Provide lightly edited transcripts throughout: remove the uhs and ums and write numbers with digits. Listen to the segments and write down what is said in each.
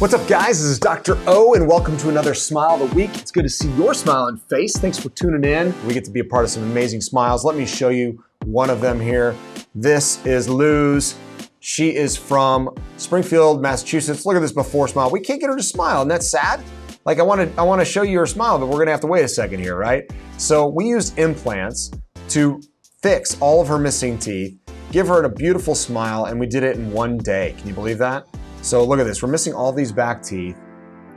What's up, guys? This is Dr. O, and welcome to another Smile of the Week. It's good to see your smiling face. Thanks for tuning in. We get to be a part of some amazing smiles. Let me show you one of them here. This is Luz. She is from Springfield, Massachusetts. Look at this before smile. We can't get her to smile, and that's sad. Like, I want to show you her smile, but we're gonna have to wait a second here, right? So we used implants to fix all of her missing teeth, give her a beautiful smile, and we did it in one day. Can you believe that? So look at this, we're missing all these back teeth,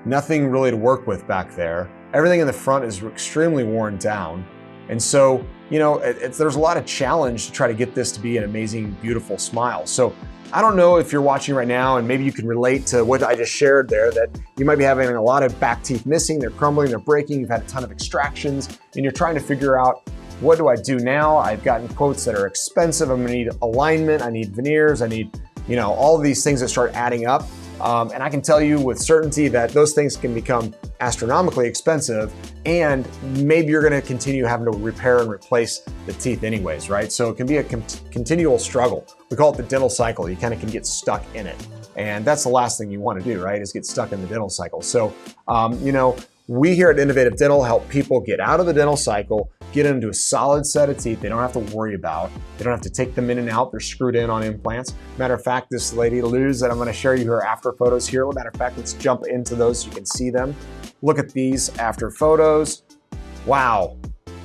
nothing really to work with back there. Everything in the front is extremely worn down. And so, you know, there's a lot of challenge to try to get this to be an amazing, beautiful smile. So I don't know if you're watching right now and maybe you can relate to what I just shared there, that you might be having a lot of back teeth missing, they're crumbling, they're breaking, you've had a ton of extractions, and you're trying to figure out, what do I do now? I've gotten quotes that are expensive, I'm gonna need alignment, I need veneers, I need, you know, all of these things that start adding up. And I can tell you with certainty that those things can become astronomically expensive, and maybe you're gonna continue having to repair and replace the teeth anyways, right? So it can be a continual struggle. We call it the dental cycle. You kind of can get stuck in it. And that's the last thing you wanna do, right? Is get stuck in the dental cycle. So, you know, we here at Innovative Dental help people get out of the dental cycle, get into a solid set of teeth they don't have to worry about. They don't have to take them in and out. They're screwed in on implants. Matter of fact, this lady, Luz, that I'm gonna share you her after photos here. Matter of fact, let's jump into those so you can see them. Look at these after photos. Wow,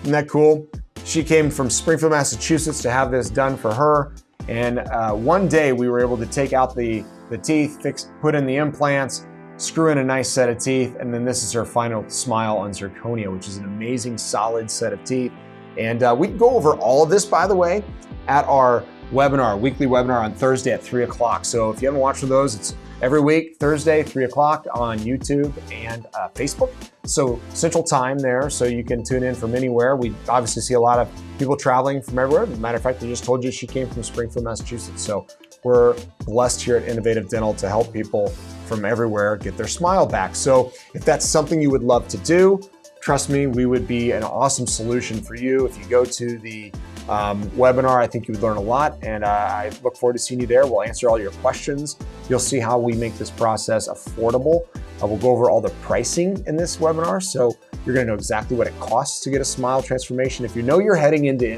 isn't that cool? She came from Springfield, Massachusetts to have this done for her. And one day we were able to take out the teeth, put in the implants, screw in a nice set of teeth, and then this is her final smile on zirconia, which is an amazing solid set of teeth. And we can go over all of this, by the way, at our webinar, weekly webinar on Thursday at 3 o'clock. So if you haven't watched one of those, it's every week, Thursday, 3 o'clock on YouTube and Facebook. So Central Time there, so you can tune in from anywhere. We obviously see a lot of people traveling from everywhere. As a matter of fact, I just told you she came from Springfield, Massachusetts. So we're blessed here at Innovative Dental to help people from everywhere get their smile back. So if that's something you would love to do, trust me, we would be an awesome solution for you. If you go to the webinar, I think you would learn a lot, and I look forward to seeing you there. We'll answer all your questions. You'll see how we make this process affordable. We'll go over all the pricing in this webinar, so you're gonna know exactly what it costs to get a smile transformation. If you know you're heading into,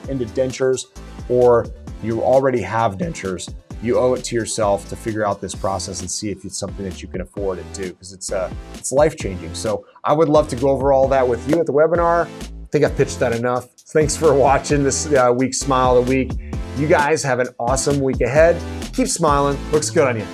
into dentures, or you already have dentures, you owe it to yourself to figure out this process and see if it's something that you can afford and do, because it's life-changing. So I would love to go over all that with you at the webinar. I think I've pitched that enough. Thanks for watching this week's Smile of the Week. You guys have an awesome week ahead. Keep smiling. Looks good on you.